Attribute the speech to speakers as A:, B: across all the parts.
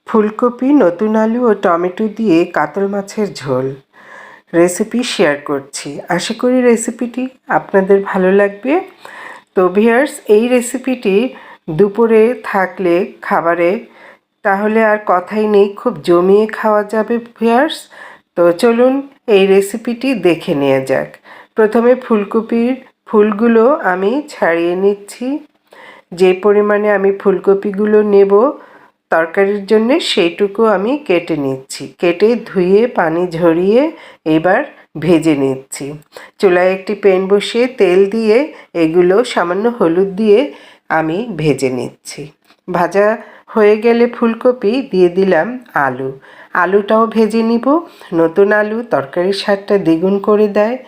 A: ফুলকপি, নতুন আলু ও টমেটো দিয়ে কাতল মাছের ঝোল রেসিপি শেয়ার করছি। আশা করি রেসিপিটি আপনাদের ভালো লাগবে। তো ভিউয়ার্স, এই রেসিপিটি দুপুরে থাকলে খাবারে তাহলে আর কথাই নেই, খুব জমিয়ে খাওয়া যাবে ভিউয়ার্স। তো চলুন এই রেসিপিটি দেখে নেওয়া যাক। প্রথমে ফুলকপির ফুলগুলো আমি ছাড়িয়ে নিচ্ছি। যে পরিমাণে আমি ফুলকপিগুলো নেব তরকারির জন্য সেইটুকু আমি কেটে নিচ্ছি। কেটে ধুয়ে পানি ঝরিয়ে এবার ভেজে নিচ্ছি। চুলায় একটি প্যান বসিয়ে তেল দিয়ে এগুলো সামান্য হলুদ দিয়ে আমি ভেজে নিচ্ছি। ভাজা হয়ে গেলে ফুলকপি দিয়ে দিলাম আলু। আলুটাও ভেজে নিব। নতুন আলু তরকারির স্বাদটা দ্বিগুণ করে দেয়।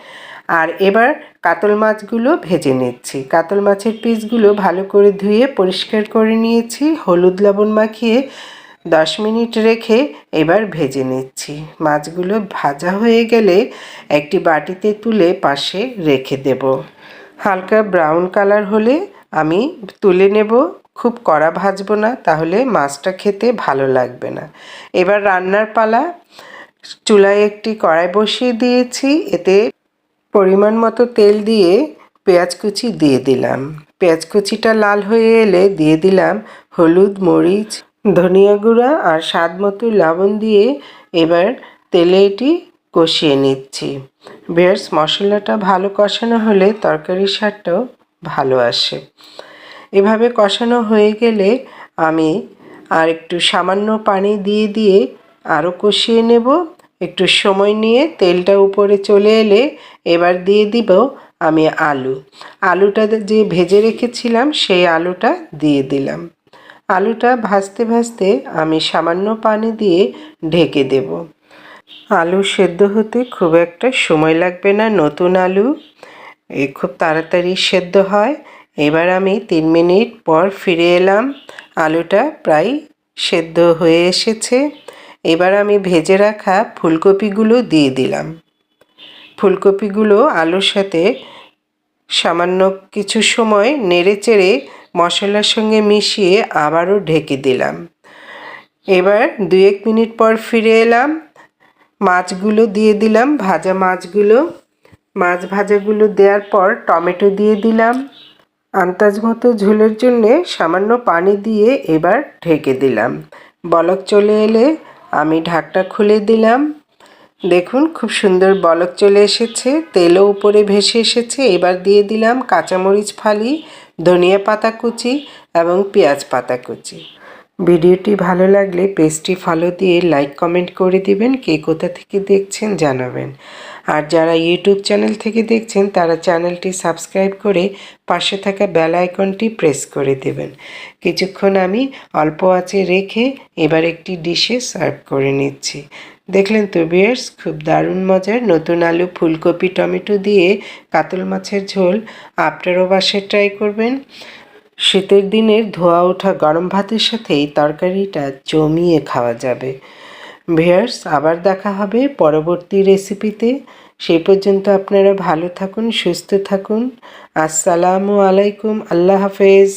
A: আর এবার কাতল মাছগুলো ভেজে নিচ্ছি। কাতল মাছের পিসগুলো ভালো করে ধুয়ে পরিষ্কার করে নিয়েছি। হলুদ লবণ মাখিয়ে 10 মিনিট রেখে এবার ভেজে নিচ্ছি। মাছগুলো ভাজা হয়ে গেলে একটি বাটিতে তুলে পাশে রেখে দেব। হালকা ব্রাউন কালার হলে আমি তুলে নেব। খুব কড়া ভাজবো না, তাহলে মাছটা খেতে ভালো লাগবে না। এবার রান্নার পালা। চুলায় একটি কড়াই বসিয়ে দিয়েছি। এতে পরিমাণ মতো তেল দিয়ে পেঁয়াজ কুচি দিয়ে দিলাম। পেঁয়াজ কুচিটা লাল হয়ে এলে দিয়ে দিলাম হলুদ, মরিচ, ধনিয়া গুঁড়া আর স্বাদ মতো লবণ দিয়ে এবার তেলে এটি কষিয়ে নিচ্ছি। ভিউয়ার্স, মশলাটা ভালো কষানো হলে তরকারির স্বাদটাও ভালো আসে। এভাবে কষানো হয়ে গেলে আমি আর একটু সামান্য পানি দিয়ে আরও কষিয়ে নেব। একটু সময় নিয়ে তেলটা উপরে চলে এলে এবার দিয়ে দিব আমি আলুটা যে ভেজে রেখেছিলাম সেই আলুটা দিয়ে দিলাম। আলুটা ভাজতে ভাজতে আমি সামান্য পানি দিয়ে ঢেকে দেব। আলু সেদ্ধ হতে খুব একটা সময় লাগবে না। নতুন আলু খুব তাড়াতাড়ি সেদ্ধ হয়। এবার আমি 3 মিনিট পর ফিরে এলাম। আলুটা প্রায় সেদ্ধ হয়ে এসেছে। এবার আমি ভেজে রাখা ফুলকপিগুলো দিয়ে দিলাম। ফুলকপিগুলো আলুর সাথে সামান্য কিছু সময় নেড়েচেড়ে মশলার সঙ্গে মিশিয়ে আবারও ঢেকে দিলাম। এবার 2-1 মিনিট পর ফিরে এলাম। মাছগুলো দিয়ে দিলাম, ভাজা মাছগুলো। মাছ ভাজাগুলো দেওয়ার পর টমেটো দিয়ে দিলাম। আন্দাজ মতো ঝোলের জন্যে সামান্য পানি দিয়ে এবার ঢেকে দিলাম। বলক চলে এলে আমি ঢাকটা খুলে দিলাম। দেখুন, খুব সুন্দর বলক চলে এসেছে, তেলও উপরে ভেসে এসেছে। এবার দিয়ে দিলাম কাঁচামরিচ ফালি, ধনিয়া পাতা কুচি এবং পেঁয়াজ পাতা কুচি। ভিডিওটি ভালো লাগলে পেজটি ফলো দিয়ে লাইক কমেন্ট করে দিবেন। কে কোথা থেকে দেখছেন জানাবেন। আর যারা ইউটিউব চ্যানেল থেকে দেখছেন তারা চ্যানেলটি সাবস্ক্রাইব করে পাশে থাকা বেল আইকনটি প্রেস করে দেবেন। কিছুক্ষণ আমি অল্প আঁচে রেখে এবার একটি ডিশে সার্ভ করে নিচ্ছি। দেখলেন তো ভিউয়ার্স, খুব দারুণ মজার নতুন আলু, ফুলকপি, টমেটো দিয়ে কাতল মাছের ঝোল। আপনারাও বাসায় ট্রাই করবেন। শীতের দিনের ধোয়া ওঠা গরম ভাতের সাথে এই তরকারিটা জমিয়ে খাওয়া যাবে। ভিউয়ার্স, আবার দেখা হবে পরবর্তী রেসিপিতে। সেই পর্যন্ত আপনারা ভালো থাকুন, সুস্থ থাকুন। আসসালামু আলাইকুম, আল্লাহ হাফেজ।